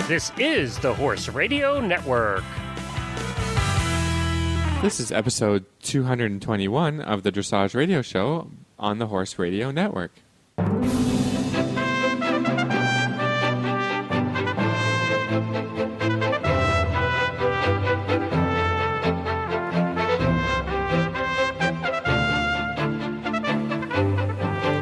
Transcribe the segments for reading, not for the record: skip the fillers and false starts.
This is the Horse Radio Network. This is episode 221 of the Dressage Radio Show on the Horse Radio Network.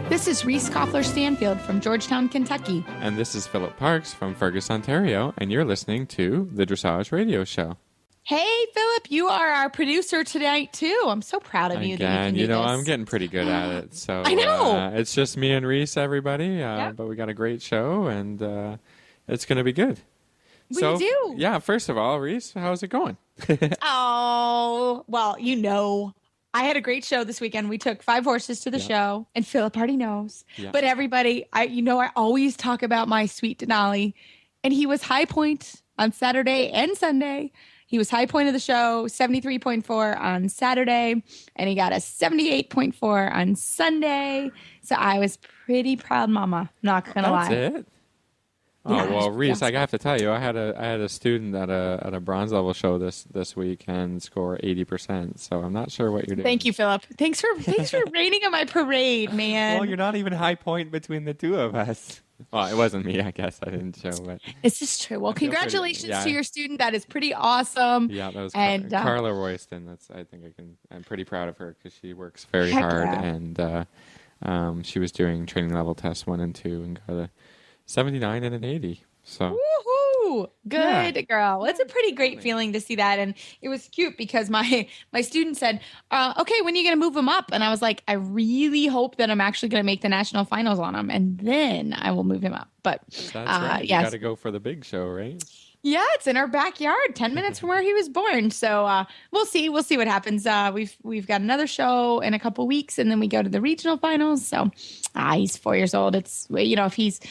This is Reese Koffler-Stanfield from Georgetown, Kentucky. And this is Philip Parks from Fergus, Ontario, and you're listening to the Dressage Radio Show. Hey, Philip, you are our producer tonight, too. I'm so proud of you that you can do this. I'm getting pretty good at it. So I know. It's just me and Reese, everybody, Yep. but we got a great show, and it's going to be good. We do. Yeah, first of all, Reese, how's it going? Oh, well, I had a great show this weekend. We took 5 horses to the show, and Philip already knows. Yeah. But everybody, I always talk about my sweet Denali, and he was high point on Saturday and Sunday. He was high point of the show, 73.4 on Saturday, and he got a 78.4 on Sunday. So I was pretty proud, Mama. Not gonna lie. That's it. Oh Yeah, well, Reese, yeah. I have to tell you, I had a student at a bronze level show this week and score 80%. So I'm not sure what you're doing. Thank you, Philip. Thanks for raining on my parade, man. Well, you're not even high point between the two of us. Well, it wasn't me, I guess. I didn't show, but This is true. Well, I feel pretty- congratulations yeah. to your student. That is pretty awesome. yeah, that was And, Carla Royston. I'm pretty proud of her because she works very Heck hard, yeah. and she was doing training level tests 1 and 2 and got a 79 and an 80. So. Woohoo! Good Yeah. girl. It's a pretty great feeling to see that. And it was cute because my student said, okay, when are you going to move him up? And I was like, I really hope that I'm actually going to make the national finals on him. And then I will move him up. But That's right. You yes. got to go for the big show, right? Yeah, it's in our backyard, 10 minutes from where he was born. So we'll see. We'll see what happens. We've got another show in a couple weeks, and then we go to the regional finals. So he's 4 years old. It's, if he's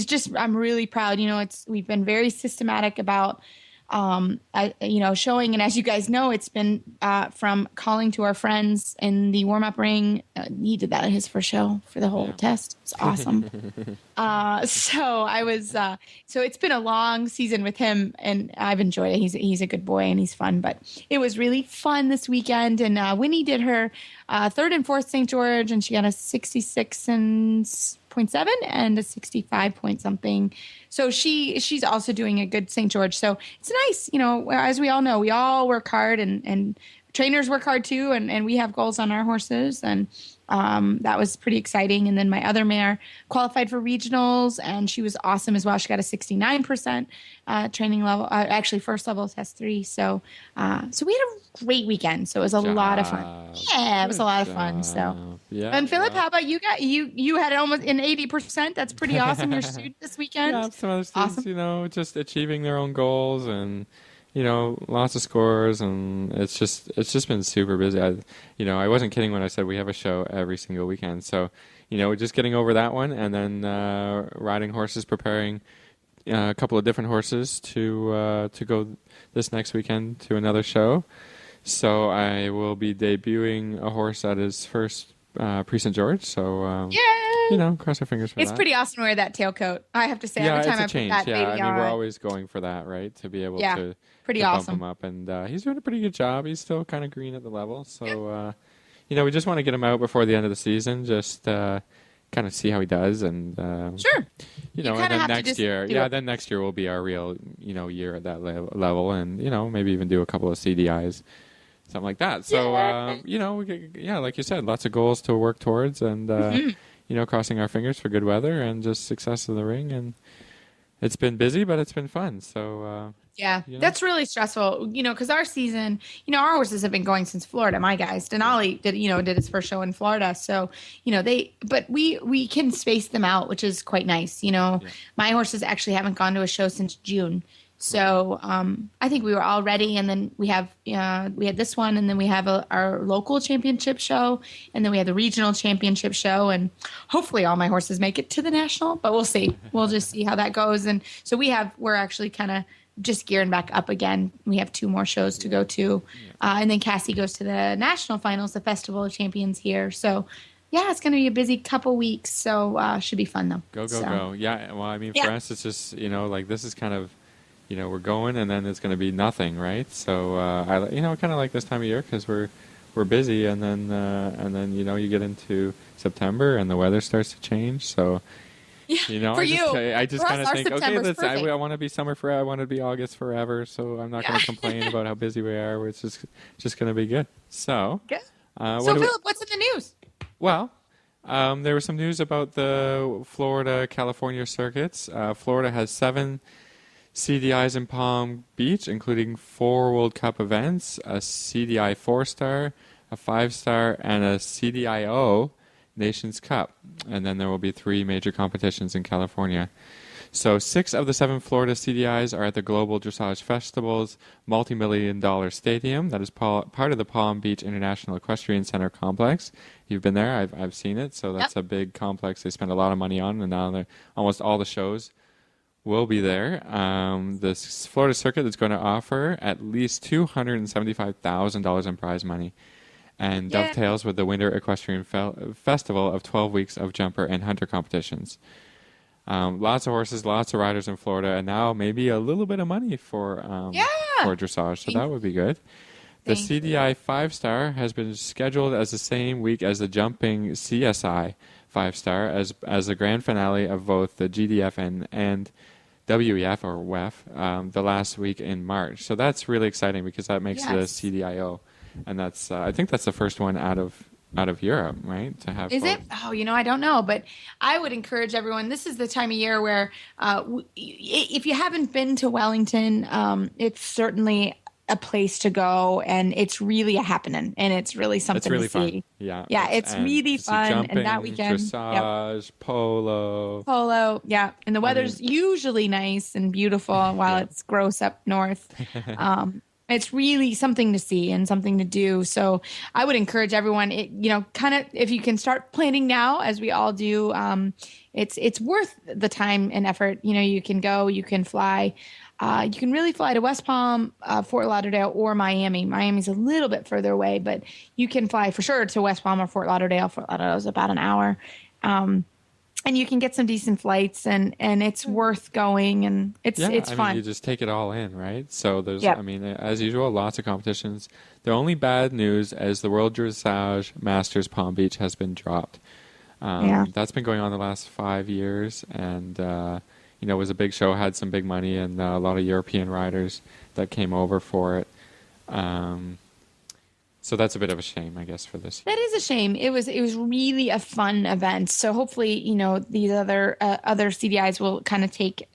just, I'm really proud. We've been very systematic about, showing. And as you guys know, it's been from calling to our friends in the warm-up ring. He did that at his first show for the whole test. It's awesome. So it's been a long season with him, and I've enjoyed it. He's a good boy, and he's fun. But it was really fun this weekend. And Winnie did her 3rd and 4th St. George, and she got a 66.7 and a 65 point something. So she's also doing a good St. George. So it's nice, as we all know, we all work hard, and trainers work hard too, and we have goals on our horses, and that was pretty exciting. And then my other mare qualified for regionals, and she was awesome as well. She got a 69% training level, actually first level test 3. So we had a great weekend. So it was a lot of fun. Yeah, it was a lot of fun. So yeah. and Philip, how about you? You had almost an 80%. That's pretty awesome. Your student this weekend. Yeah, some other students, Awesome. just achieving their own goals and, lots of scores, and it's just been super busy. I wasn't kidding when I said we have a show every single weekend. So, just getting over that one, and then riding horses, preparing a couple of different horses to go this next weekend to another show. So I will be debuting a horse at his first Pre-St. George. So Yay! Cross our fingers for that. It's pretty awesome to wear that tailcoat. I have to say, Yeah, every time I it's a change. put that Yeah, baby we're on. always going for that, right? To be able Yeah, to pretty to awesome. bump him up, and he's doing a pretty good job. He's still kind of green at the level, so we just want to get him out before the end of the season, just kind of see how he does, and Sure. and kinda then have to next just year, do it. then next year will be our real year at that level, and maybe even do a couple of CDIs. Something like that. So, like you said, lots of goals to work towards, and crossing our fingers for good weather and just success of the ring. And it's been busy, but it's been fun. So, Yeah, that's really stressful, because our season, our horses have been going since Florida. My guys, Denali did his first show in Florida. So, but we can space them out, which is quite nice. My horses actually haven't gone to a show since June. So I think we were all ready, and then we had this one, and then we have our local championship show, and then we have the regional championship show, and hopefully all my horses make it to the national, but we'll see. We'll just see how that goes. And so we're actually kind of just gearing back up again. We have 2 more shows to go to, and then Cassie goes to the national finals, the Festival of Champions here. So yeah, it's going to be a busy couple weeks, so should be fun though. Go. Yeah, well, I mean, for us, it's just, this is kind of we're going, and then it's going to be nothing, right? So I kind of like this time of year because we're busy, and then you get into September and the weather starts to change. So I just kind of think, okay, I want to be summer forever. I want to be August forever. So I'm not going to complain about how busy we are. It's just going to be good. So, good. Philip, what's in the news? Well, there was some news about the Florida-California circuits. Florida has 7 CDIs in Palm Beach, including 4 World Cup events, a CDI 4-star, a 5-star, and a CDIO Nations Cup. And then there will be 3 major competitions in California. So 6 of the 7 Florida CDIs are at the Global Dressage Festival's multi-million-dollar stadium. That is part of the Palm Beach International Equestrian Center complex. You've been there. I've seen it. So that's a big complex they spend a lot of money on, and now almost all the shows will be there. The Florida circuit is going to offer at least $275,000 in prize money, and dovetails with the Winter Equestrian Festival of 12 weeks of jumper and hunter competitions. Lots of horses, lots of riders in Florida, and now maybe a little bit of money for dressage, so that would be good. The CDI 5-star has been scheduled as the same week as the jumping CSI 5-star as the grand finale of both the GDF and WEF or WEF the last week in March. So that's really exciting because that makes the CDIO, and that's I think that's the first one out of Europe, right? To have Is it? Oh, I don't know, but I would encourage everyone. This is the time of year where, if you haven't been to Wellington, it's certainly a place to go, and it's really a happening, and it's really something to fun. see. Yeah, it's really fun, jumping, and that weekend, dressage, polo, and the weather's usually nice and beautiful while it's gross up north. It's really something to see and something to do. So I would encourage everyone, kind of, if you can start planning now, as we all do, it's worth the time and effort. You can go, you can fly. You can really fly to West Palm, Fort Lauderdale, or Miami. Miami's a little bit further away, but you can fly for sure to West Palm or Fort Lauderdale. Fort Lauderdale is about an hour. And you can get some decent flights, and it's worth going, and it's fun. You just take it all in, right? So there's, as usual, lots of competitions. The only bad news is the World Dressage Masters Palm Beach has been dropped. That's been going on the last 5 years, and it was a big show, had some big money, and a lot of European riders that came over for it. So that's a bit of a shame, I guess, for this. That is a shame. It was really a fun event. So hopefully, these other CDIs will kind of take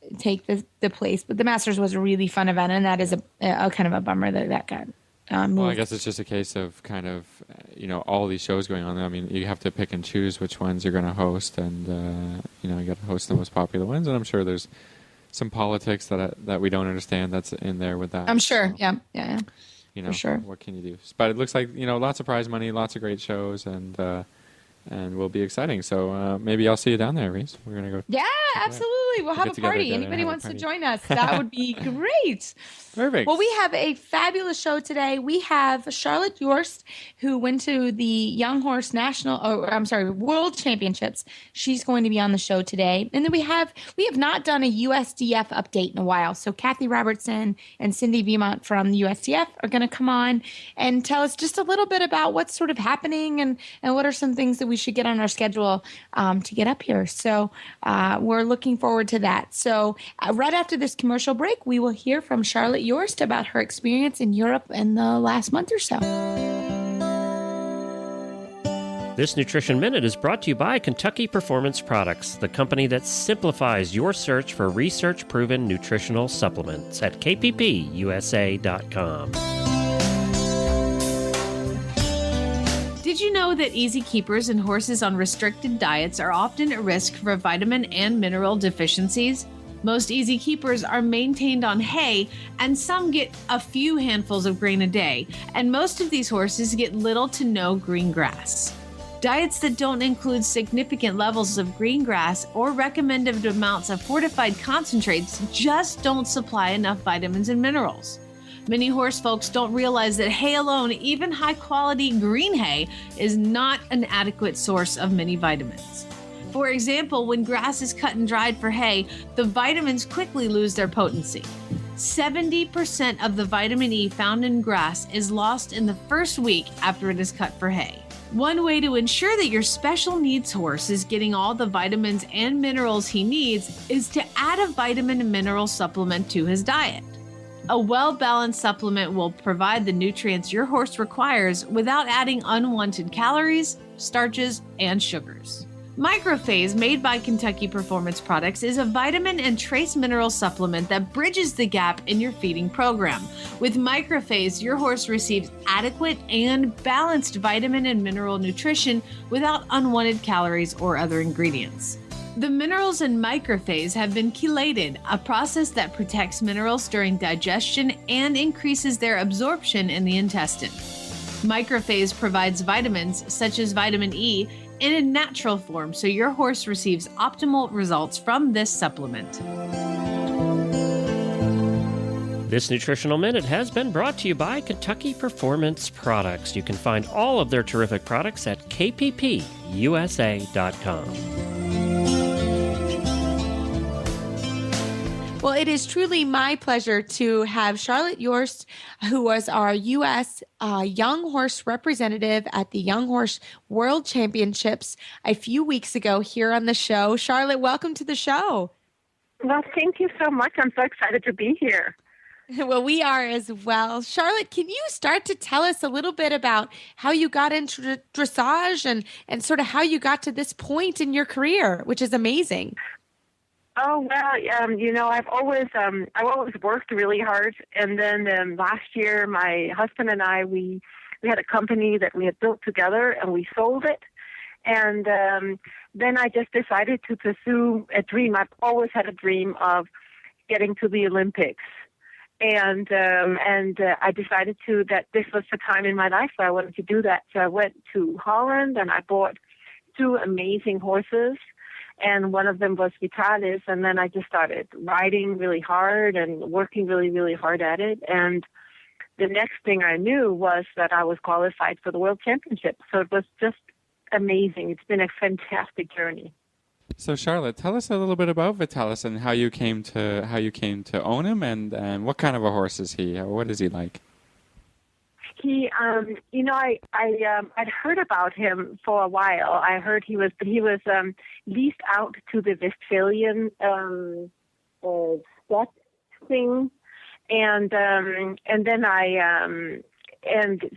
the place. But the Masters was a really fun event, and that is a kind of a bummer that got moved. Well, I guess it's just a case of kind of all these shows going on. I mean, you have to pick and choose which ones you're going to host, and you got to host the most popular ones. And I'm sure there's some politics that we don't understand that's in there with that. I'm sure. So. Yeah. For sure. What can you do? But it looks like, lots of prize money, lots of great shows, and will be exciting. So maybe I'll see you down there, Reese. We're going to go. Yeah, absolutely. We'll have a party. Anybody wants to join us, that would be great. Perfect. Well, we have a fabulous show today. We have Charlotte Jorst, who went to the Young Horse World Championships. She's going to be on the show today. And then we have not done a USDF update in a while. So Kathy Robertson and Cindy Beaumont from the USDF are going to come on and tell us just a little bit about what's sort of happening and what are some things that we should get on our schedule to get up here. So we're looking forward to that. So right after this commercial break, we will hear from Charlotte Jorst about her experience in Europe in the last month or so. This Nutrition Minute is brought to you by Kentucky Performance Products, the company that simplifies your search for research-proven nutritional supplements at kppusa.com. Did you know that easy keepers and horses on restricted diets are often at risk for vitamin and mineral deficiencies? Most easy keepers are maintained on hay, and some get a few handfuls of grain a day, and most of these horses get little to no green grass. Diets that don't include significant levels of green grass or recommended amounts of fortified concentrates just don't supply enough vitamins and minerals. Many horse folks don't realize that hay alone, even high-quality green hay, is not an adequate source of many vitamins. For example, when grass is cut and dried for hay, the vitamins quickly lose their potency. 70% of the vitamin E found in grass is lost in the first week after it is cut for hay. One way to ensure that your special needs horse is getting all the vitamins and minerals he needs is to add a vitamin and mineral supplement to his diet. A well-balanced supplement will provide the nutrients your horse requires without adding unwanted calories, starches, and sugars. Microphase, made by Kentucky Performance Products, is a vitamin and trace mineral supplement that bridges the gap in your feeding program. With Microphase, your horse receives adequate and balanced vitamin and mineral nutrition without unwanted calories or other ingredients. The minerals in Microphase have been chelated, a process that protects minerals during digestion and increases their absorption in the intestine. Microphase provides vitamins, such as vitamin E, in a natural form, so your horse receives optimal results from this supplement. This Nutritional Minute has been brought to you by Kentucky Performance Products. You can find all of their terrific products at kppusa.com. Well, it is truly my pleasure to have Charlotte Jorst, who was our U.S. Young Horse representative at the Young Horse World Championships a few weeks ago here on the show. Charlotte, welcome to the show. Well, thank you so much. I'm so excited to be here. Well, we are as well. Charlotte, can you start to tell us a little bit about how you got into dressage and sort of how you got to this point in your career, which is amazing? Oh, well, I've always worked really hard. And then last year, my husband and I, we had a company that we had built together and we sold it. And then I just decided to pursue a dream. I've always had a dream of getting to the Olympics. And I decided that this was the time in my life where I wanted to do that. So I went to Holland and I bought 2 amazing horses. And one of them was Vitalis, and then I just started riding really hard and working really, really hard at it. And the next thing I knew was that I was qualified for the World Championship. So it was just amazing. It's been a fantastic journey. So Charlotte, tell us a little bit about Vitalis and how you came to own him, and what kind of a horse is he? What is he like? He, I'd heard about him for a while. I heard he was leased out to the Westphalian stud thing, and then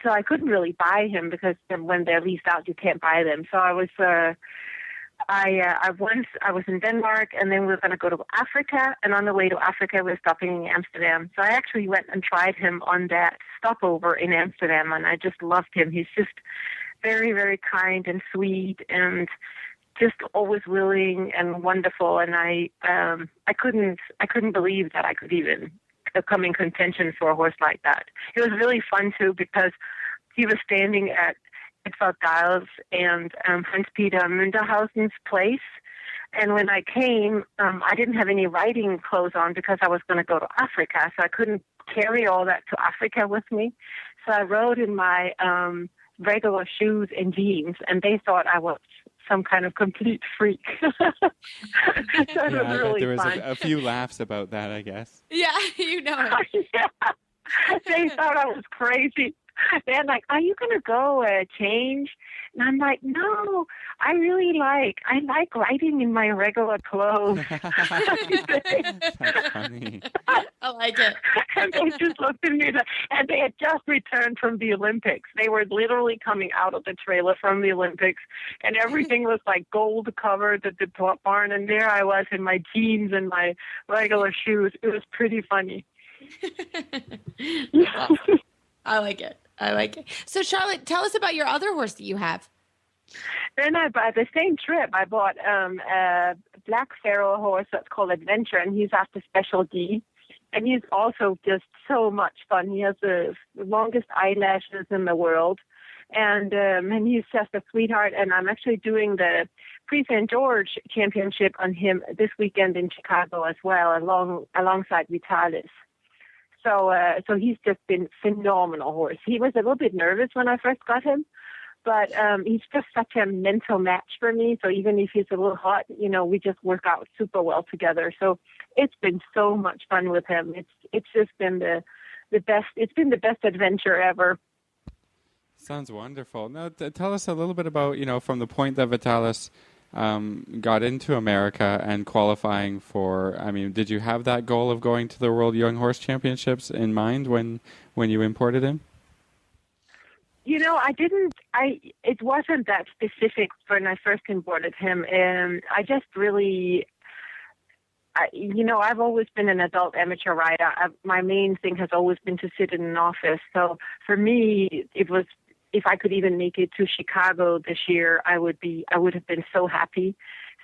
so I couldn't really buy him because when they're leased out, you can't buy them. So I was in Denmark, and then we were going to go to Africa, and on the way to Africa, we were stopping in Amsterdam. So I actually went and tried him on that stopover in Amsterdam, and I just loved him. He's just very, very kind and sweet, and just always willing and wonderful. And I couldn't believe that I could even come in contention for a horse like that. It was really fun too because he was standing at Giles and Hans-Peter Münderhausen's place. And when I came, I didn't have any riding clothes on because I was going to go to Africa, so I couldn't carry all that to Africa with me. So I rode in my regular shoes and jeans, and they thought I was some kind of complete freak. So it was really there was fun. a few laughs about that, I guess. Yeah, you know. Yeah. They thought I was crazy. They're like, "Are you going to go change?" And I'm like, "No, I like riding in my regular clothes." That's funny. I like it. And they just looked at me, and they had just returned from the Olympics. They were literally coming out of the trailer from the Olympics, and everything was like gold covered at the top barn, and there I was in my jeans and my regular shoes. It was pretty funny. Awesome. I like it. So, Charlotte, tell us about your other horse that you have. Then by the same trip, I bought a black Pharaoh horse that's called Adventure, and he's after Special D. And he's also just so much fun. He has the longest eyelashes in the world. And he's just a sweetheart. And I'm actually doing the Prix St. George Championship on him this weekend in Chicago as well, alongside Vitalis. So he's just been phenomenal horse. He was a little bit nervous when I first got him, But he's just such a mental match for me. So even if he's a little hot, we just work out super well together. So it's been so much fun with him. It's just been the best. It's been the best adventure ever. Sounds wonderful. Now, tell us a little bit about, from the point that Vitalis got into America and qualifying for, did you have that goal of going to the World Young Horse Championships in mind when you imported him? I didn't. It wasn't that specific when I first imported him, and I just really, I've always been an adult amateur rider. My main thing has always been to sit in an office. So for me, it was, if I could even make it to Chicago this year, I would have been so happy.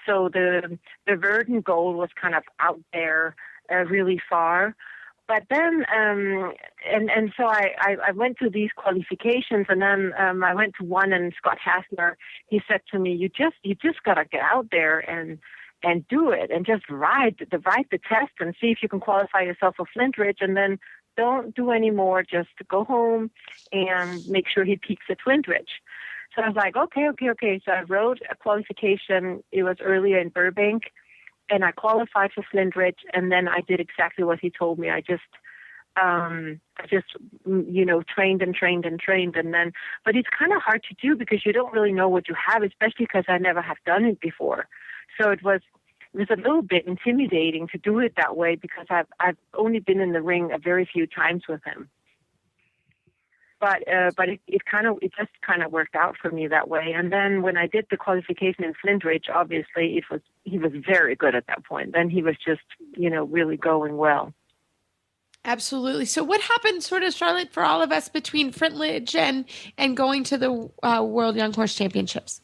So the Verdun goal was kind of out there, really far. But then, so I went to these qualifications, and then I went to one, and Scott Hassner, he said to me, you just gotta get out there and do it, and just ride the test and see if you can qualify yourself for Flint Ridge, and then don't do any more, just go home and make sure he peaks at Flint Ridge. So I was like, okay. So I wrote a qualification. It was earlier in Burbank, and I qualified for Flint Ridge, and then I did exactly what he told me. I just trained, and then, but it's kind of hard to do because you don't really know what you have, especially because I never have done it before. So it was a little bit intimidating to do it that way because I've only been in the ring a very few times with him. But it just kind of worked out for me that way. And then when I did the qualification in Flint Ridge, obviously he was very good at that point. Then he was just, really going well. Absolutely. So what happened, sort of, Charlotte, for all of us between Flint Ridge and going to the World Young Horse Championships?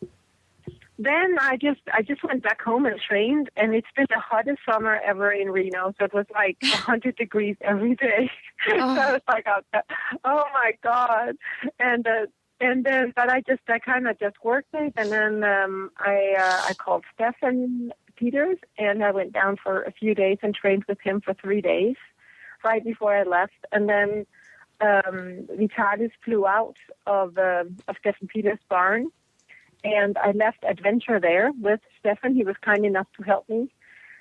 Then I just went back home and trained, and it's been the hottest summer ever in Reno. So it was like 100 degrees every day. So I was like, oh my God. And then, but I kind of just worked it. And then I called Stefan Peters, and I went down for a few days and trained with him for 3 days right before I left. And then Vitalis flew out of Stefan Peters' barn. And I left Adventure there with Stefan. He was kind enough to help me.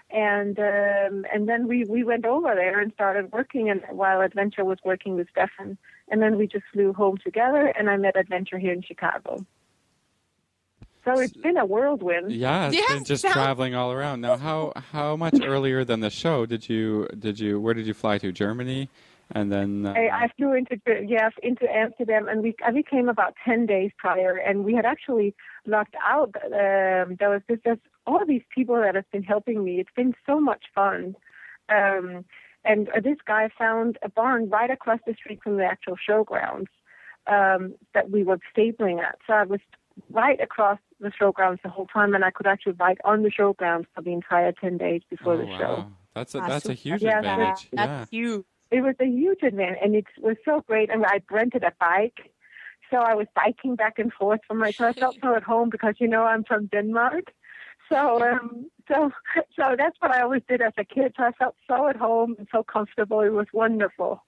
And then we went over there and started working, and while Adventure was working with Stefan. And then we just flew home together, and I met Adventure here in Chicago. So it's been a whirlwind. Yeah, it's been just traveling all around. Now, how much earlier than the show where did you fly to? Germany? And then I flew into Amsterdam, and we came about 10 days prior, and we had actually lucked out. There was just all these people that have been helping me. It's been so much fun. And this guy found a barn right across the street from the actual showgrounds that we were stapling at. So I was right across the showgrounds the whole time, and I could actually ride on the showgrounds for the entire 10 days before the show. That's a huge advantage. That's huge. It was a huge advantage, and it was so great. And I rented a bike, so I was biking back and forth from my. So I felt so at home because I'm from Denmark, so that's what I always did as a kid. So I felt so at home and so comfortable. It was wonderful.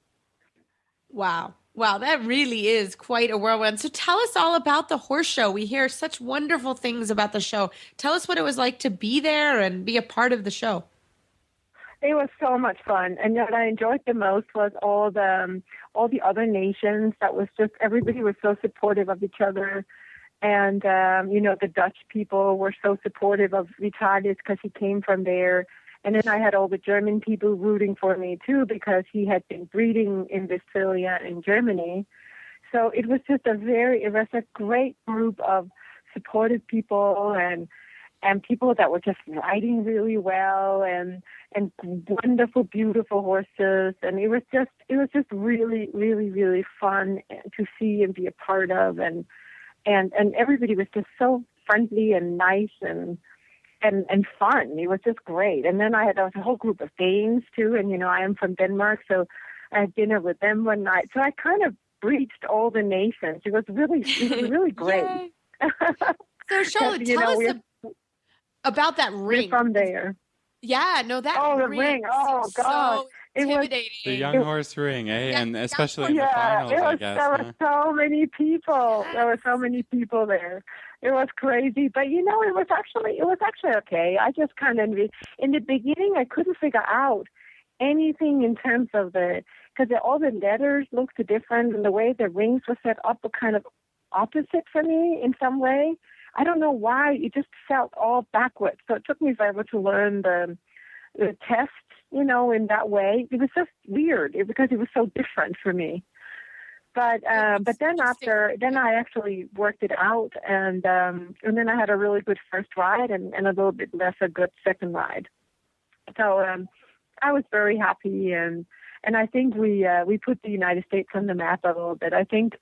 Wow, that really is quite a whirlwind. So tell us all about the horse show. We hear such wonderful things about the show. Tell us what it was like to be there and be a part of the show. It was so much fun, and what I enjoyed the most was all the other nations. That was just, everybody was so supportive of each other, and the Dutch people were so supportive of Vitalis because he came from there, and then I had all the German people rooting for me too because he had been breeding in Westphalia in Germany. So it was a great group of supportive people and people that were just riding really well and wonderful, beautiful horses. And it was just really, really, really fun to see and be a part of. And everybody was just so friendly and nice and fun. It was just great. And then there was a whole group of Danes too. And, I am from Denmark, so I had dinner with them one night. So I kind of breached all the nations. It was really great. So Charlotte, tell us about that ring. From there. Yeah, no, that the ring. Oh God. It was intimidating. The young horse ring, eh? Yeah, And especially in the yeah, finals, I guess. there Huh? were so many people. There were so many people there. It was crazy, but it was actually okay. I just kind of in the beginning I couldn't figure out anything in terms of because all the letters looked different and the way the rings were set up were kind of opposite for me in some way. I don't know why. It just felt all backwards. So it took me forever to learn the test, in that way. It was just weird because it was so different for me. But then I actually worked it out, and then I had a really good first ride and a little bit less a good second ride. So I was very happy, and I think we put the United States on the map a little bit. I think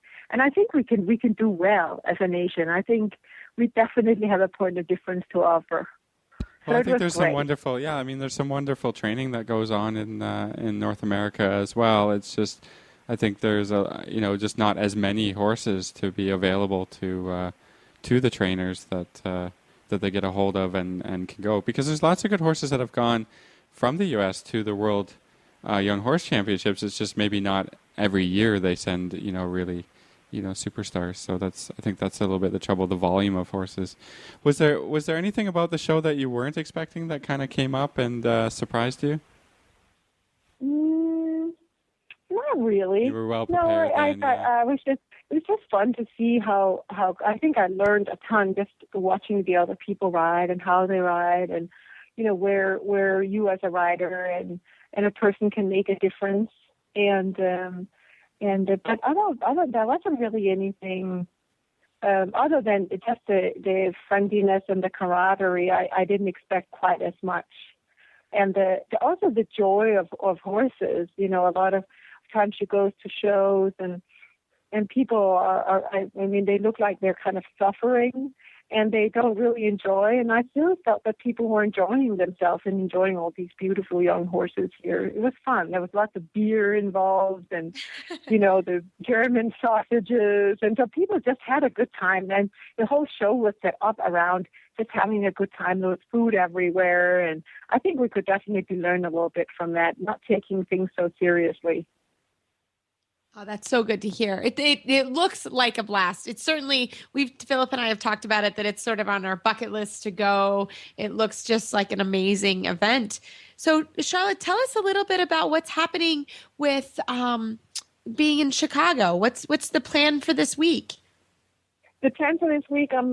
we can do well as a nation. I think we definitely have a point of difference to offer. Well, I think there's great. some wonderful, there's some wonderful training that goes on in North America as well. It's just, I think there's just not as many horses to be available to the trainers that they get a hold of and can go, because there's lots of good horses that have gone from the U.S. to the World Young Horse Championships. It's just maybe not every year they send really superstars. So I think that's a little bit the trouble, the volume of horses. Was there anything about the show that you weren't expecting that kind of came up and surprised you? Not really. You were well prepared. No, I thought it was just fun to see how I think I learned a ton just watching the other people ride and how they ride, and where you as a rider and a person can make a difference. But other there wasn't really anything other than just the friendliness and the camaraderie. I didn't expect quite as much, and also the joy of horses. A lot of times you go to shows and people are they look like they're kind of suffering and they don't really enjoy. And I still felt that people were enjoying themselves and enjoying all these beautiful young horses here. It was fun. There was lots of beer involved and, the German sausages. And so people just had a good time. And the whole show was set up around just having a good time. There was food everywhere. And I think we could definitely learn a little bit from that, not taking things so seriously. Oh, that's so good to hear. It looks like a blast. It's certainly, Philip and I have talked about it, that it's sort of on our bucket list to go. It looks just like an amazing event. So Charlotte, tell us a little bit about what's happening with being in Chicago. What's the plan for this week? The plan for this week, I'm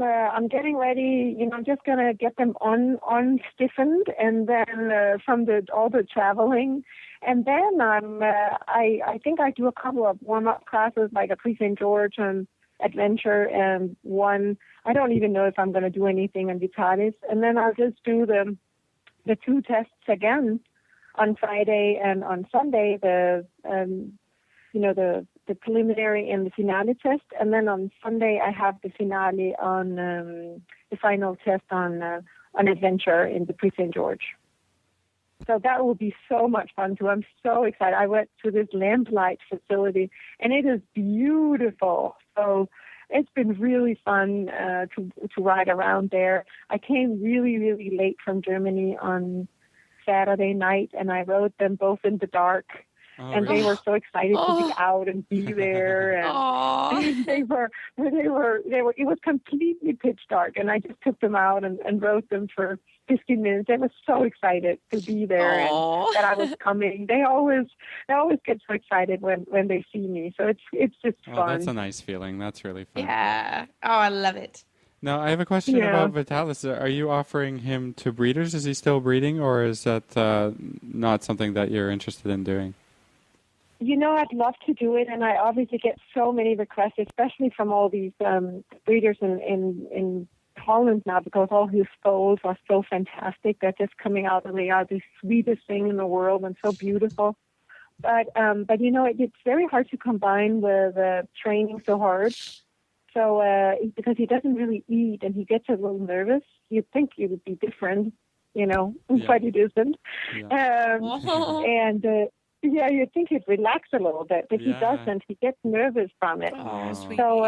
getting ready. I'm just gonna get them on stiffened, and then from all the traveling, and then I think I do a couple of warm up classes, like a Prix St. George and adventure, and one I don't even know if I'm gonna do anything on Vitalis, and then I'll just do the two tests again on Friday and on Sunday. The preliminary and the finale test, and then on Sunday I have the finale on the final test on adventure in the Prix St. George. So that will be so much fun too. I'm so excited. I went to this lamplight facility, and it is beautiful. So it's been really fun to ride around there. I came really, really late from Germany on Saturday night, and I rode them both in the dark. And they were so excited to be out and be there, and they were. It was completely pitch dark, and I just took them out and rode them for 15 minutes. They were so excited to be there and that I was coming. They always get so excited when they see me. So it's just fun. Oh, that's a nice feeling. That's really fun. Yeah. Oh, I love it. Now, I have a question about Vitalis. Are you offering him to breeders? Is he still breeding, or is that not something that you're interested in doing? I'd love to do it, and I obviously get so many requests, especially from all these breeders in Holland now, because all his foals are so fantastic. They're just coming out, and they are the sweetest thing in the world and so beautiful. But it's very hard to combine with training so hard. So because he doesn't really eat and he gets a little nervous, you'd think it would be different, but it isn't. Yeah. Yeah, you'd think he'd relax a little bit, but he doesn't. He gets nervous from it. Oh, sweet. So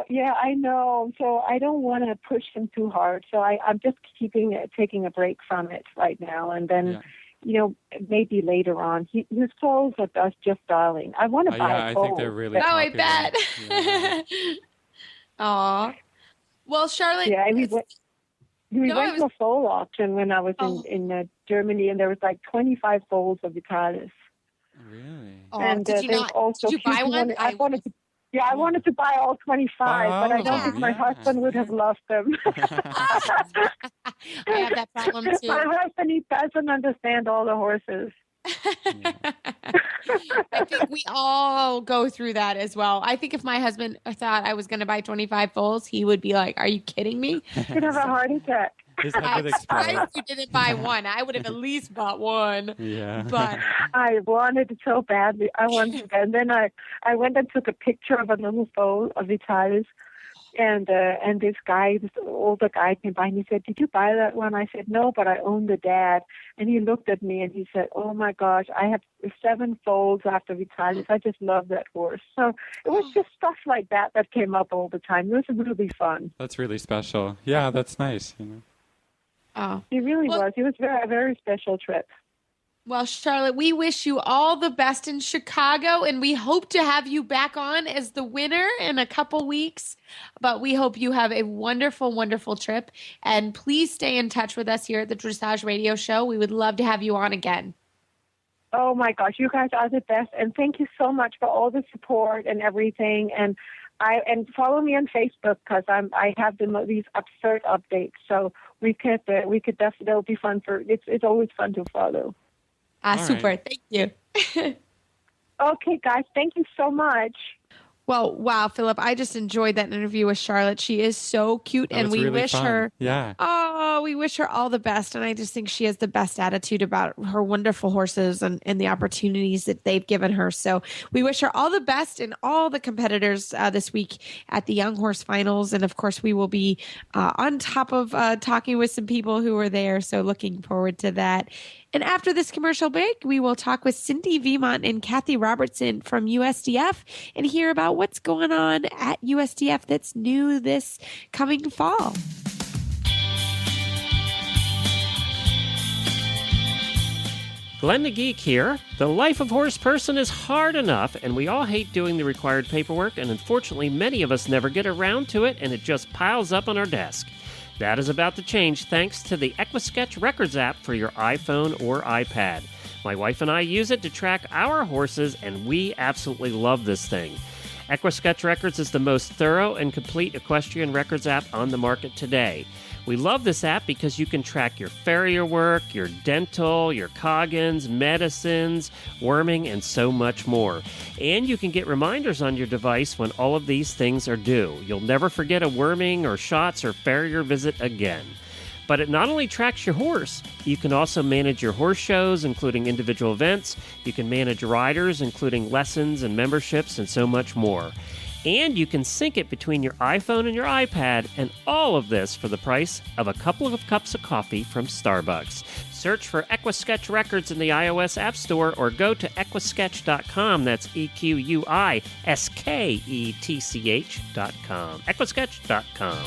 yeah, I know. So I don't want to push him too hard. So I'm just taking a break from it right now, and then maybe later on. His foals are just darling. I want to buy a foal. I think they're really Oh, I popular. bet. Yeah. Aw. Well, Charlotte. Yeah, we went to a foal auction when I was Oh. in Germany, and there was like 25 foals of Vitalis. Really? Oh, And did you there was not? also Did you buy one? I wanted to buy all 25, Buy but I all don't of think them, my yeah. husband would have loved them. I have that problem too. My husband, he doesn't understand all the horses. I think we all go through that as well. I think if my husband thought I was going to buy 25 foals, he would be like, "Are you kidding me?" He'd have a heart attack. His head I'm would explode. surprised you didn't buy one. I would have at least bought one. Yeah. But I wanted it so badly. And then I went and took a picture of a little foal of Vitalis. And this older guy came by and he said, "Did you buy that one?" I said, "No, but I own the dad." And he looked at me and he said, "Oh my gosh, I have 7 foals after Vitalis. I just love that horse." So it was just stuff like that came up all the time. It was really fun. That's really special. Yeah, that's nice. oh. It really was. It was a very special trip. Well, Charlotte, we wish you all the best in Chicago, and we hope to have you back on as the winner in a couple weeks. But we hope you have a wonderful, wonderful trip. And please stay in touch with us here at the Dressage Radio Show. We would love to have you on again. Oh my gosh, you guys are the best, and thank you so much for all the support and everything. And follow me on Facebook because I have these absurd updates. So we could definitely, it'll be fun it's always fun to follow. Super. right. Thank you. Okay, guys, thank you so much. Well, wow, Philip, I just enjoyed that interview with Charlotte. She is so cute, That and was we really wish fun. her, Yeah. we wish her all the best. And I just think she has the best attitude about her wonderful horses and the opportunities that they've given her. So we wish her all the best and all the competitors this week at the Young Horse Finals. And of course, we will be on top of talking with some people who were there. So looking forward to that. And after this commercial break, we will talk with Cindy Vimont and Kathy Robertson from USDF and hear about what's going on at USDF that's new this coming fall. Glenn the Geek here. The life of horse person is hard enough, and we all hate doing the required paperwork, and unfortunately many of us never get around to it, and it just piles up on our desk. That is about to change thanks to the EquiSketch Records app for your iPhone or iPad. My wife and I use it to track our horses, and we absolutely love this thing. EquiSketch Records is the most thorough and complete equestrian records app on the market today. We love this app because you can track your farrier work, your dental, your coggins, medicines, worming, and so much more. And you can get reminders on your device when all of these things are due. You'll never forget a worming or shots or farrier visit again. But it not only tracks your horse, you can also manage your horse shows, including individual events. You can manage riders, including lessons and memberships, and so much more. And you can sync it between your iPhone and your iPad, and all of this for the price of a couple of cups of coffee from Starbucks. Search for EquiSketch Records in the iOS App Store or go to equisketch.com. That's EquiSketch.com. EquiSketch.com.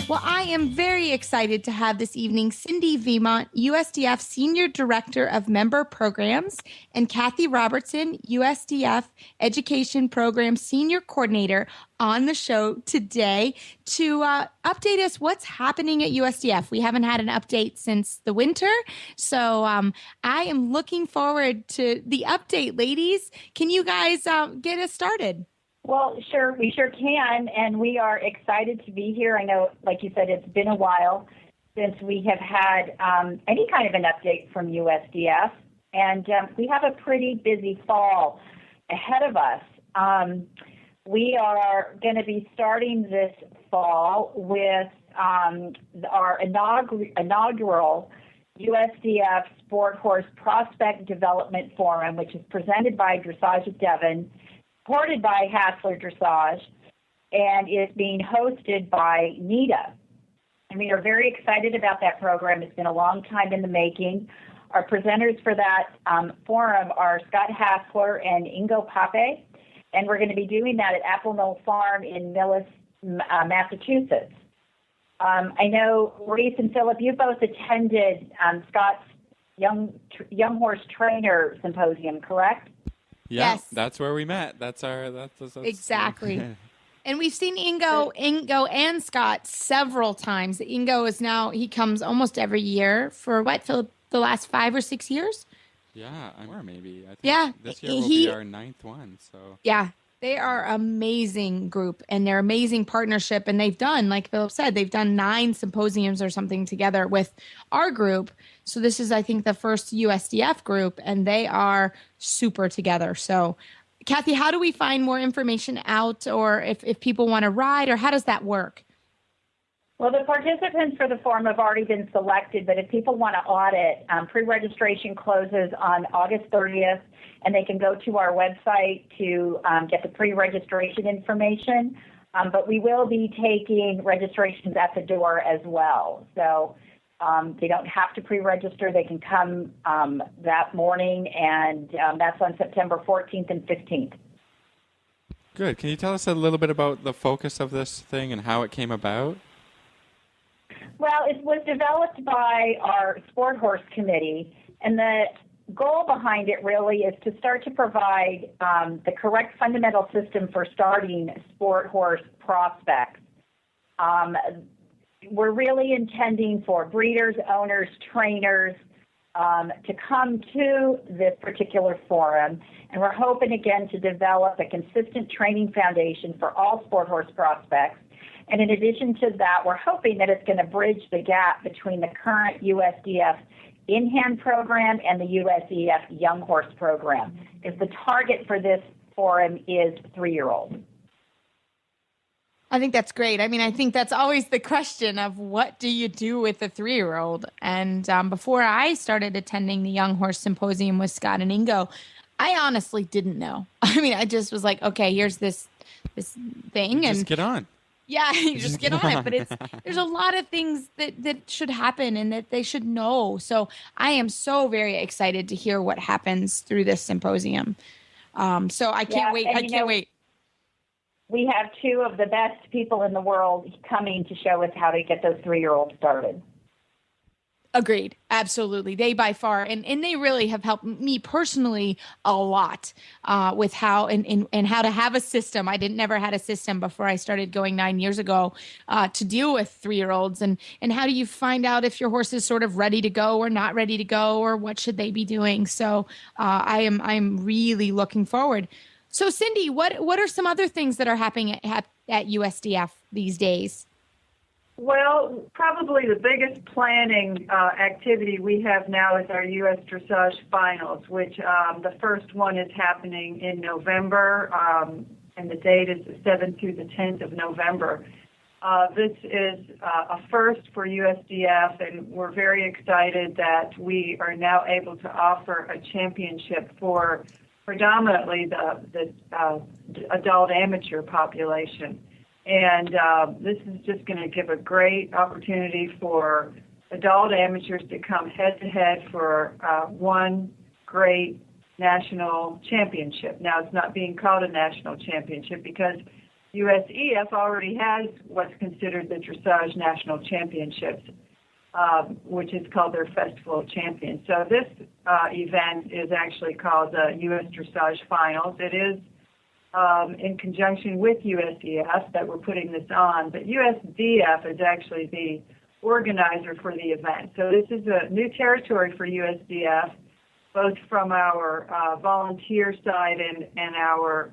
Well, I am very excited to have this evening Cindy Vimont, USDF Senior Director of Member Programs, and Kathy Robertson, USDF Education Program Senior Coordinator, on the show today to update us what's happening at USDF. We haven't had an update since the winter, so I am looking forward to the update, ladies. Can you guys get us started? Well, sure, we sure can, and we are excited to be here. I know, like you said, it's been a while since we have had any kind of an update from USDF, and we have a pretty busy fall ahead of us. We are going to be starting this fall with our inaugural USDF Sport Horse Prospect Development Forum, which is presented by Dressage of Devon, supported by Hassler Dressage, and is being hosted by NITA. And we are very excited about that program. It's been a long time in the making. Our presenters for that forum are Scott Hassler and Ingo Pape, and we're going to be doing that at Apple Knoll Farm in Millis, Massachusetts. I know Reese and Philip, you both attended Scott's Young Horse Trainer Symposium, correct? Yeah, Yes. that's where we met. That's Exactly. And we've seen Ingo and Scott several times. Ingo is now, he comes almost every year for what, Philip, the last 5 or 6 years? Yeah, or maybe. I think Yeah, this year will be our 9th one. So yeah, they are amazing group and they're amazing partnership. And they've done, like Philip said, they've done 9 symposiums or something together with our group. So this is, I think, the first USDF group, and they are super together. So, Kathy, how do we find more information out, or if people want to ride, or how does that work? Well, the participants for the forum have already been selected, but if people want to audit, pre-registration closes on August 30th, and they can go to our website to get the pre-registration information. But we will be taking registrations at the door as well. So they don't have to pre-register. They can come that morning, and that's on September 14th and 15th. good. Can you tell us a little bit about the focus of this thing and how it came about? Well, it was developed by our Sport Horse Committee, and the goal behind it really is to start to provide the correct fundamental system for starting sport horse prospects. We're really intending for breeders, owners, trainers to come to this particular forum, and we're hoping again to develop a consistent training foundation for all sport horse prospects. And in addition to that, we're hoping that it's going to bridge the gap between the current USDF in-hand program and the USDF Young Horse program, because the target for this forum is 3-year-olds. I think that's great. I mean, I think that's always the question of what do you do with a 3-year-old? And before I started attending the Young Horse Symposium with Scott and Ingo, I honestly didn't know. I mean, I just was like, okay, here's this thing. Just and get on. Yeah, you just get on it. But there's a lot of things that should happen and that they should know. So I am so very excited to hear what happens through this symposium. So I can't wait. I can't wait. We have 2 of the best people in the world coming to show us how to get those 3-year-olds started. Agreed. Absolutely. They by far, and they really have helped me personally a lot with how and how to have a system. I never had a system before I started going 9 years ago to deal with 3-year-olds. And how do you find out if your horse is sort of ready to go or not ready to go, or what should they be doing? So I'm really looking forward. So Cindy, what are some other things that are happening at USDF these days? Well, probably the biggest planning activity we have now is our U.S. Dressage Finals, which the first one is happening in November, and the date is the 7th through the 10th of November. This is a first for USDF, and we're very excited that we are now able to offer a championship for predominantly the adult amateur population. And this is just going to give a great opportunity for adult amateurs to come head-to-head for one great national championship. Now, it's not being called a national championship because USEF already has what's considered the Dressage National Championships, which is called their Festival of Champions. So this event is actually called the U.S. Dressage Finals. It is in conjunction with USDF that we're putting this on, but USDF is actually the organizer for the event. So this is a new territory for USDF, both from our volunteer side and our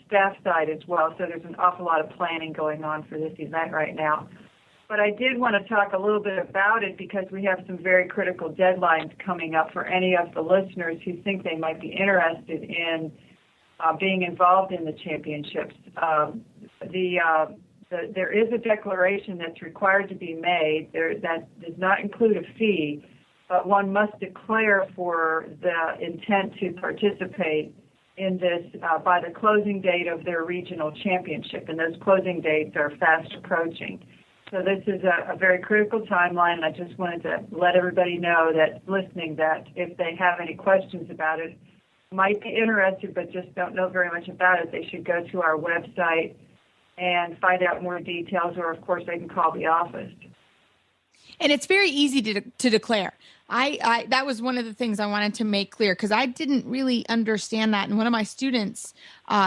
staff side as well. So there's an awful lot of planning going on for this event right now. But I did want to talk a little bit about it because we have some very critical deadlines coming up for any of the listeners who think they might be interested in being involved in the championships. There is a declaration that's required to be made that does not include a fee, but one must declare for the intent to participate in this by the closing date of their regional championship, and those closing dates are fast approaching. So this is a very critical timeline, and I just wanted to let everybody know that listening that if they have any questions about it, might be interested but just don't know very much about it, they should go to our website and find out more details, or of course they can call the office. And it's very easy to declare. I that was one of the things I wanted to make clear, because I didn't really understand that. And one of my students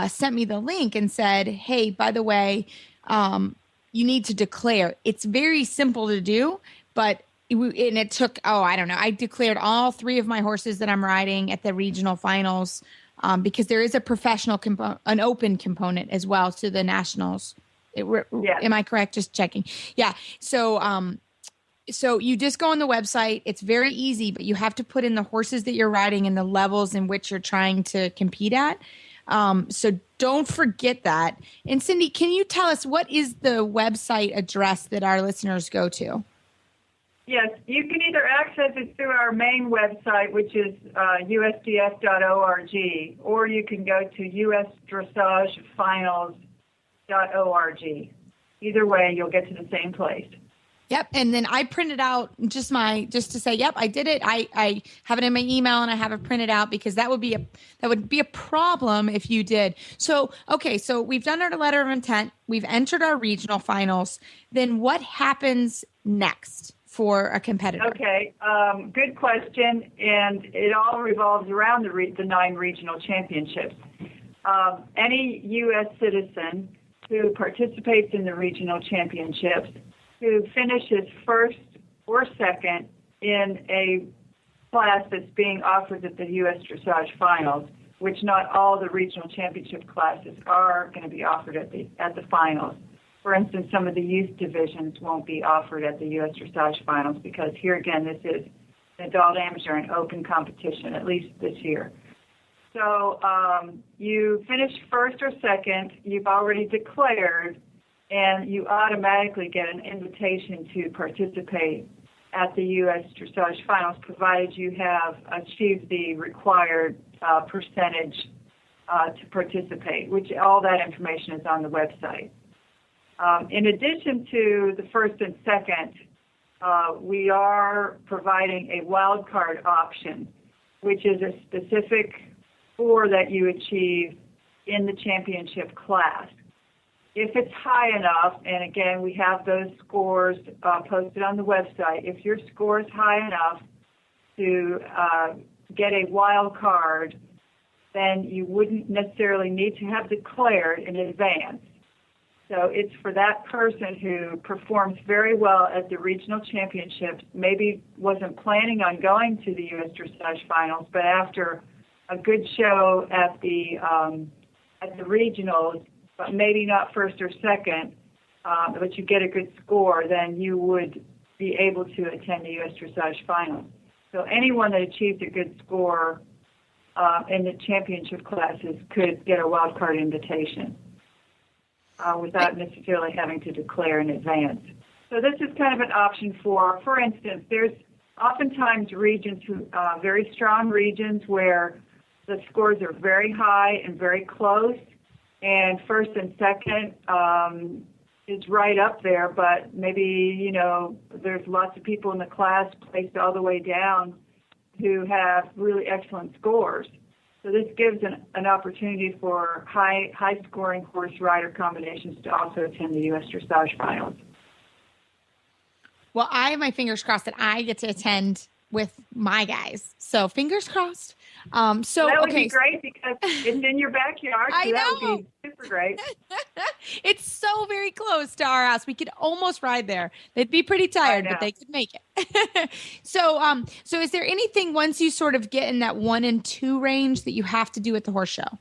sent me the link and said, hey, by the way, you need to declare. It's very simple to do, but it took, I don't know. I declared all 3 of my horses that I'm riding at the regional finals, because there is a professional an open component as well to the nationals. Yes. Am I correct? Just checking. Yeah. So you just go on the website. It's very easy, but you have to put in the horses that you're riding and the levels in which you're trying to compete at. So don't forget that. And Cindy, can you tell us what is the website address that our listeners go to? Yes, you can either access it through our main website, which is USDF.org, or you can go to USDressagefinals.org. Either way, you'll get to the same place. Yep. And then I printed out just to say, yep, I did it. I have it in my email and I have it printed out, because that would be a problem if you did. So, okay. So we've done our letter of intent. We've entered our regional finals. Then what happens next for a competitor? Okay. Good question. And it all revolves around the 9 regional championships. Any U.S. citizen who participates in the regional championships, who finishes first or second in a class that's being offered at the U.S. Dressage Finals, which not all the regional championship classes are going to be offered at the finals. For instance, some of the youth divisions won't be offered at the U.S. Dressage Finals, because here again, this is an adult amateur and open competition, at least this year. So you finish first or second, you've already declared, and you automatically get an invitation to participate at the U.S. Dressage Finals, provided you have achieved the required percentage to participate, which all that information is on the website. In addition to the first and second, we are providing a wild card option, which is a specific score that you achieve in the championship class. If it's high enough, and again, we have those scores posted on the website, if your score is high enough to get a wild card, then you wouldn't necessarily need to have declared in advance. So it's for that person who performs very well at the regional championships, maybe wasn't planning on going to the U.S. Dressage Finals, but after a good show at the regionals, but maybe not first or second, but you get a good score, then you would be able to attend the U.S. Dressage Finals. So anyone that achieves a good score in the championship classes could get a wild card invitation without necessarily having to declare in advance. So this is kind of an option for instance, there's oftentimes regions, very strong regions where the scores are very high and very close, and first and second is right up there, but maybe, there's lots of people in the class placed all the way down who have really excellent scores. So this gives an opportunity for high-scoring horse rider combinations to also attend the U.S. Dressage Finals. Well, I have my fingers crossed that I get to attend with my guys. So fingers crossed. That would be great, because it's in your backyard. So I know. That would be super great. It's so very close to our house. We could almost ride there. They'd be pretty tired, but they could make it. So is there anything once you sort of get in that 1 and 2 range that you have to do at the horse show?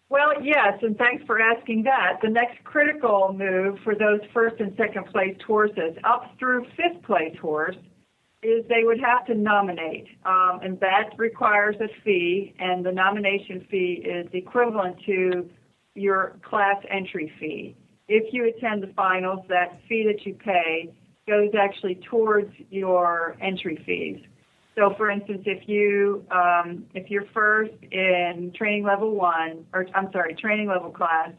Well, yes, and thanks for asking that. The next critical move for those first and second place horses up through fifth place horse is they would have to nominate, and that requires a fee, and the nomination fee is equivalent to your class entry fee. If you attend the finals, that fee that you pay goes actually towards your entry fees. So, for instance, if you're first in training level class,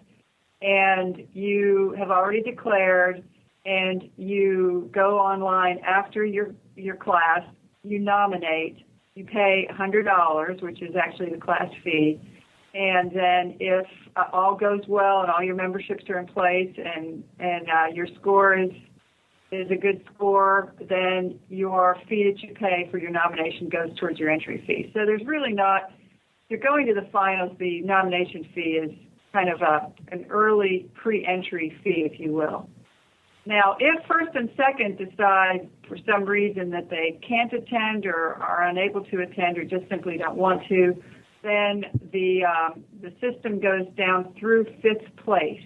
and you have already declared, and you go online after your class, you nominate, you pay $100, which is actually the class fee, And then if all goes well and all your memberships are in place and your score is a good score, then your fee that you pay for your nomination goes towards your entry fee. So there's really not, if you're going to the finals, the nomination fee is kind of an early pre-entry fee, if you will. Now, if first and second decide for some reason that they can't attend or are unable to attend or just simply don't want to, then the system goes down through fifth place.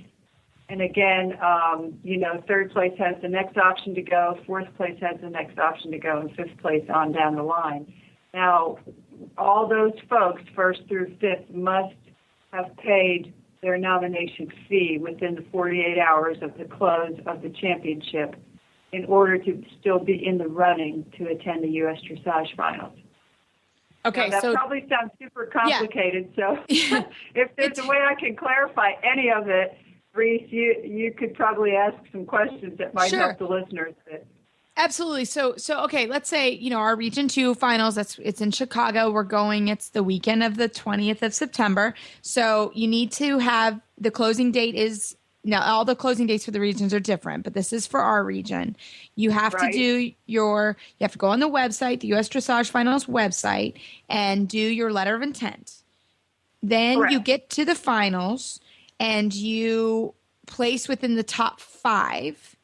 And again, third place has the next option to go, fourth place has the next option to go, and fifth place on down the line. Now, all those folks, first through fifth, must have paid their nomination fee within the 48 hours of the close of the championship in order to still be in the running to attend the U.S. Dressage Finals. Okay, now, that probably sounds super complicated, so if there's a way I can clarify any of it, Reese, you could probably ask some questions that might help the listeners. Absolutely. So okay, let's say, our Region 2 finals, it's in Chicago. We're going, it's the weekend of the 20th of September. So you need to have, the closing date is, now all the closing dates for the regions are different, but this is for our region. You have to do you have to go on the website, the U.S. Dressage Finals website, and do your letter of intent. Then you get to the finals and you place within the top 5.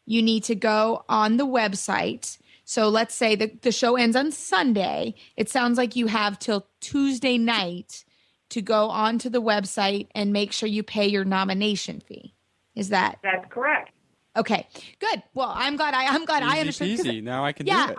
You need to go on the website. So let's say the show ends on Sunday. It sounds like you have till Tuesday night to go onto the website and make sure you pay your nomination fee. Is that? That's correct. Okay, good. Well, I'm glad I understood. Easy. Now I can do it. Yeah,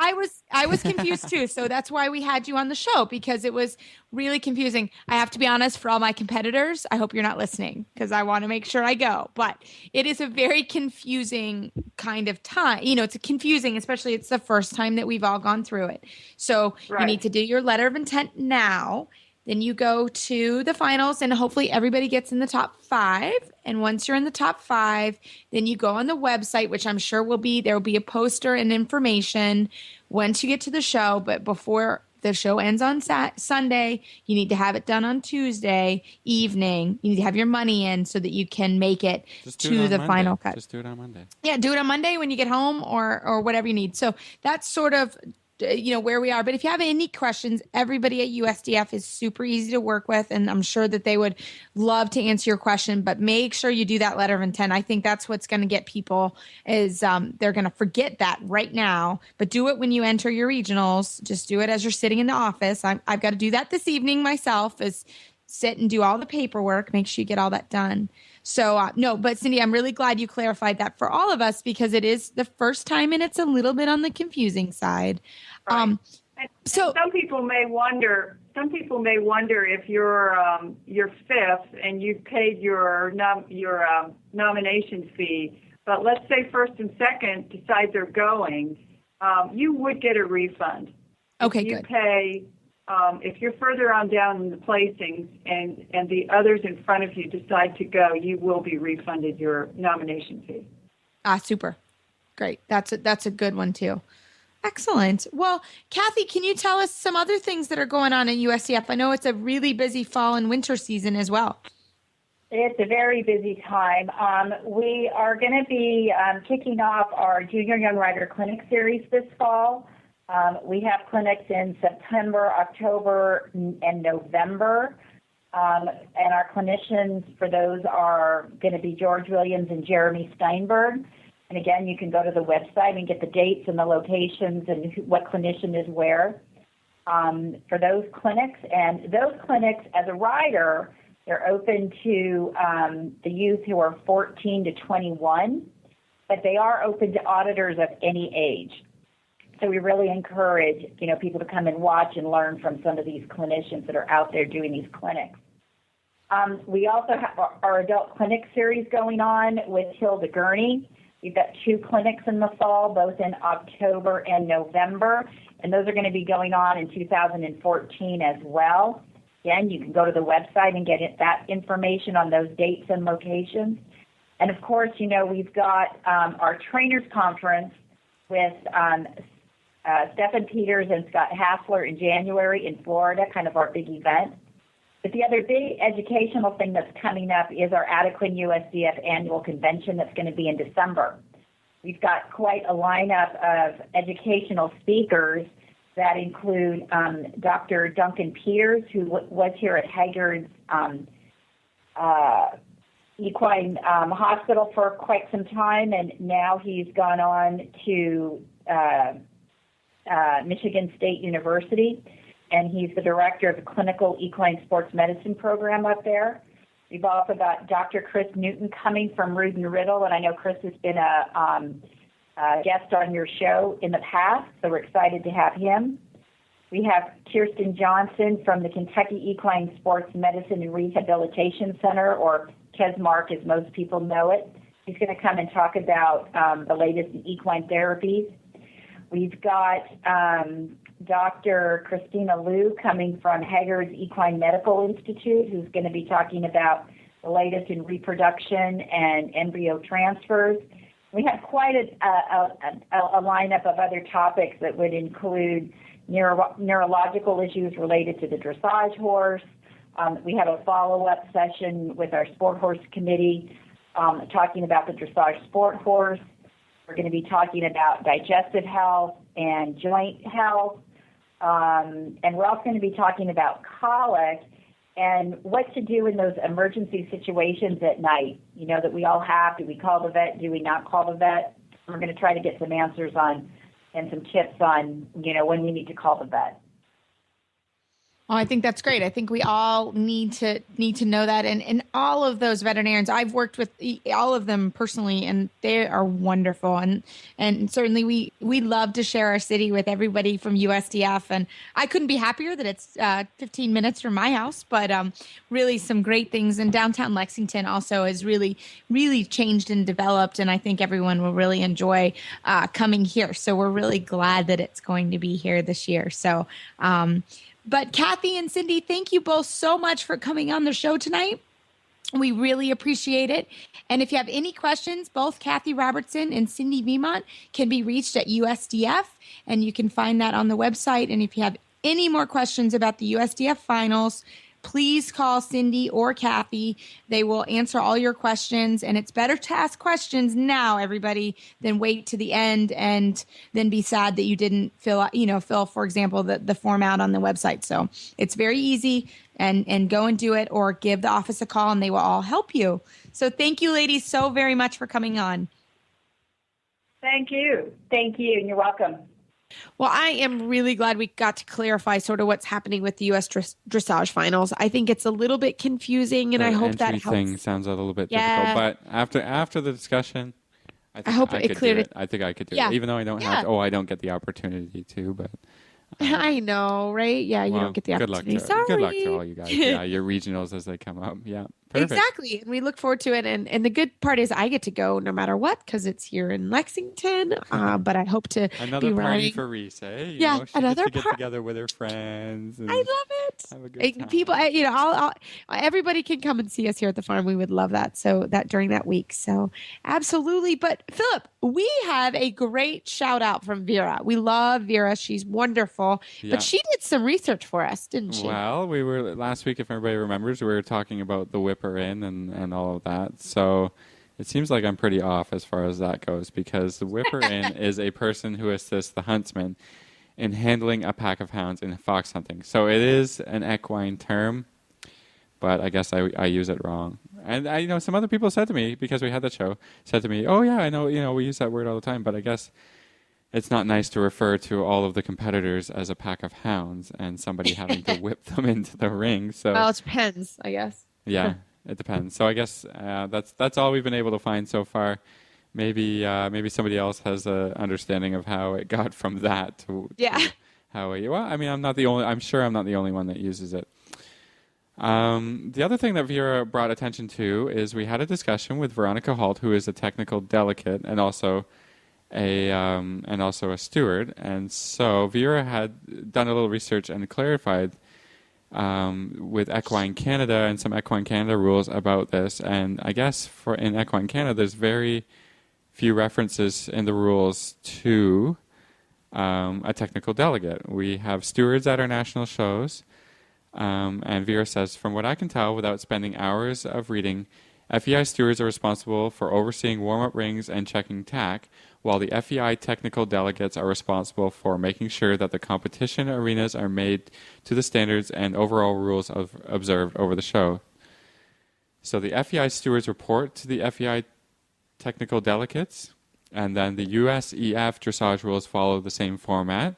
I was confused too. So that's why we had you on the show, because it was really confusing. I have to be honest, for all my competitors, I hope you're not listening because I want to make sure I go. But it is a very confusing kind of time. It's confusing, especially it's the first time that we've all gone through it. So you need to do your letter of intent now. Then you go to the finals and hopefully everybody gets in the top 5. And once you're in the top 5, then you go on the website, which I'm sure there will be a poster and information once you get to the show. But before the show ends on Sunday, you need to have it done on Tuesday evening. You need to have your money in so that you can make it to the final cut. Just do it on Monday. Yeah, do it on Monday when you get home or whatever you need. So that's sort of where we are. But if you have any questions, everybody at USDF is super easy to work with, and I'm sure that they would love to answer your question. But make sure you do that letter of intent. I think that's what's going to get people is they're going to forget that right now. But do it when you enter your regionals. Just do it as you're sitting in the office. I've got to do that this evening myself, is sit and do all the paperwork. Make sure you get all that done. So, no, but Cindy, I'm really glad you clarified that for all of us, because it is the first time and it's a little bit on the confusing side. Right. So some people may wonder if you're fifth and you paid your nomination fee, but let's say first and second decide they're going, you would get a refund. Okay, if you good. Pay. If you're further on down in the placings and the others in front of you decide to go, you will be refunded your nomination fee. Super. Great. That's a good one too. Excellent. Well, Kathy, can you tell us some other things that are going on at USDF? I know it's a really busy fall and winter season as well. It's a very busy time. We are going to be kicking off our Junior Young Rider Clinic series this fall. We have clinics in September, October, and November. And our clinicians for those are going to be George Williams and Jeremy Steinberg. And again, you can go to the website and get the dates and the locations and what clinician is where for those clinics. And those clinics, as a rider, they're open to the youth who are 14 to 21, but they are open to auditors of any age. So we really encourage, people to come and watch and learn from some of these clinicians that are out there doing these clinics. We also have our adult clinic series going on with Hilda Gurney. We've got 2 clinics in the fall, both in October and November, and those are going to be going on in 2014 as well. Again, you can go to the website and get that information on those dates and locations. And, of course, we've got our trainers conference with Stephen Peters and Scott Hassler in January in Florida, kind of our big event. But the other big educational thing that's coming up is our Adequan USDF annual convention that's going to be in December. We've got quite a lineup of educational speakers that include Dr. Duncan Peters, who was here at Haggard's Equine Hospital for quite some time, and now he's gone on to Michigan State University, and he's the director of the Clinical Equine Sports Medicine program up there. We've also got Dr. Chris Newton coming from Rood and Riddle, and I know Chris has been a guest on your show in the past, so we're excited to have him. We have Kirsten Johnson from the Kentucky Equine Sports Medicine and Rehabilitation Center, or KESMARC as most people know it. He's going to come and talk about the latest in equine therapies. We've got Dr. Christina Liu coming from Haggard's Equine Medical Institute, who's going to be talking about the latest in reproduction and embryo transfers. We have quite a lineup of other topics that would include neurological issues related to the dressage horse. We have a follow-up session with our sport horse committee talking about the dressage sport horse. We're going to be talking about digestive health and joint health. And we're also going to be talking about colic and what to do in those emergency situations at night, that we all have. Do we call the vet? Do we not call the vet? We're going to try to get some answers on and some tips on, when we need to call the vet. Oh, I think that's great. I think we all need to know that. And all of those veterinarians, I've worked with all of them personally, and they are wonderful. And certainly we love to share our city with everybody from USDF. And I couldn't be happier that it's 15 minutes from my house, but really some great things. And downtown Lexington also has really, really changed and developed. And I think everyone will really enjoy coming here. So we're really glad that it's going to be here this year. So, but Kathy and Cindy, thank you both so much for coming on the show tonight. We really appreciate it. And if you have any questions, both Kathy Robertson and Cindy Vimont can be reached at USDF, and you can find that on the website. And if you have any more questions about the USDF finals, please call Cindy or Kathy. They will answer all your questions, and it's better to ask questions now, everybody, than wait to the end and then be sad that you didn't fill, for example, the form out on the website. So it's very easy, and go and do it, or give the office a call and they will all help you. So thank you, ladies, so very much for coming on. Thank you. Thank you, and you're welcome. Well, I am really glad we got to clarify sort of what's happening with the U.S. dressage finals. I think it's a little bit confusing, and I hope that helps. Thing sounds a little bit difficult, but after the discussion, I hope it cleared it. I think I could do it, even though I don't have. I don't get the opportunity to, but. I know, right? Yeah, you don't get the opportunity. Good luck to all you guys. Yeah, your regionals as they come up. Yeah, perfect. Exactly. And we look forward to it. And the good part is I get to go no matter what, because it's here in Lexington. But I hope to another be party running. for Reese. She another gets to get together with her friends. And I love it. Have a good time. People, I'll everybody can come and see us here at the farm. We would love that. So that during that week. So absolutely. But Philip, we have a great shout out from Vera. We love Vera. She's wonderful. But she did some research for us, didn't she? Well, we were last week, if everybody remembers, we were talking about the whipper in and all of that. So it seems like I'm pretty off as far as that goes, because the whipper in is a person who assists the huntsman in handling a pack of hounds in fox hunting. So it is an equine term, but I guess I use it wrong. And some other people said to me, because we had that show, said to me, "Oh yeah, I know, we use that word all the time, but I guess it's not nice to refer to all of the competitors as a pack of hounds and somebody having to whip them into the ring." So, well, it depends, I guess. Yeah, it depends. So I guess that's all we've been able to find so far. Maybe somebody else has an understanding of how it got from that to how it. Well, I mean, I'm sure I'm not the only one that uses it. The other thing that Vera brought attention to is we had a discussion with Veronica Holt, who is a technical delegate and also a steward. And so Vera had done a little research and clarified with Equine Canada and some Equine Canada rules about this. And I guess in Equine Canada, there's very few references in the rules to a technical delegate. We have stewards at our national shows. And Vera says, from what I can tell, without spending hours of reading, FEI stewards are responsible for overseeing warm-up rings and checking tack, while the FEI technical delegates are responsible for making sure that the competition arenas are made to the standards and overall rules observed over the show. So the FEI stewards report to the FEI technical delegates, and then the USDF dressage rules follow the same format.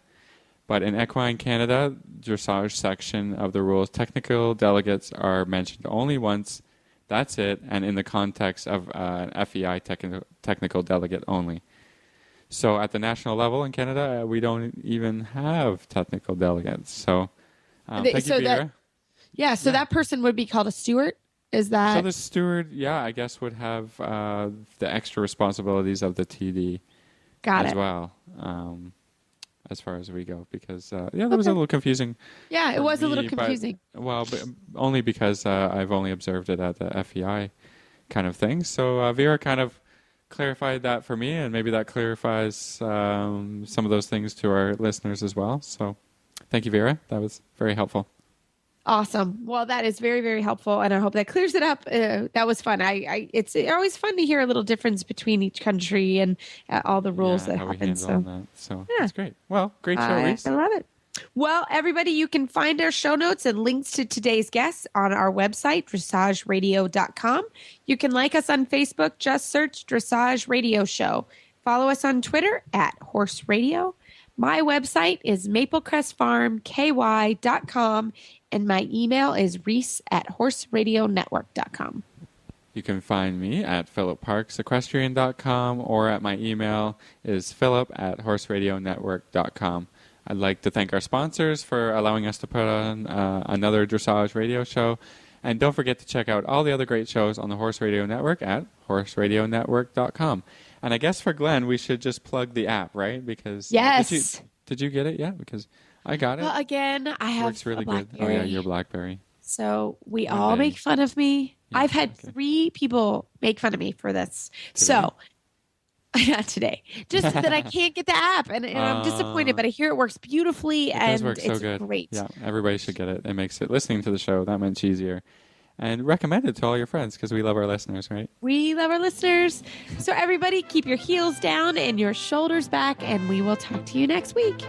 But in Equine Canada dressage section of the rules, technical delegates are mentioned only once. That's it, and in the context of an FEI technical delegate only. So at the national level in Canada, we don't even have technical delegates. So thank you, Vera. So that person would be called a steward? Is that... So the steward, I guess would have the extra responsibilities of the TD as well, as far as we go. Because, that was a little confusing. Yeah, it was a little confusing. But only because I've only observed it at the FEI kind of thing. So Vera kind of clarified that for me, and maybe that clarifies some of those things to our listeners as well. So thank you, Vera. That was very helpful. Awesome. Well, that is very, very helpful, and I hope that clears it up. That was fun. It's always fun to hear a little difference between each country and all the rules that happen. So that's great. Well, great show, Reese. I love it. Well, everybody, you can find our show notes and links to today's guests on our website, dressageradio.com. You can like us on Facebook. Just search Dressage Radio Show. Follow us on Twitter at Horse Radio. My website is maplecrestfarmky.com, and my email is reese@horseradionetwork.com. You can find me at philipparksequestrian.com, or at my email is philip@horseradionetwork.com. I'd like to thank our sponsors for allowing us to put on another dressage radio show. And don't forget to check out all the other great shows on the Horse Radio Network at horseradionetwork.com. And I guess for Glenn, we should just plug the app, right? Because yes. Did you get it? Yeah, because I got it. Well, again, I have Works really a good. BlackBerry. Oh, yeah, your BlackBerry. So we all make fun of me. Yeah, I've had 3 people make fun of me for this. Today? So, today. Just that I can't get the app, and I'm disappointed, but I hear it works beautifully, and it's great. Yeah, everybody should get it. It makes listening to the show that much easier. And recommend it to all your friends, because we love our listeners, right? We love our listeners. So everybody, keep your heels down and your shoulders back, and we will talk to you next week.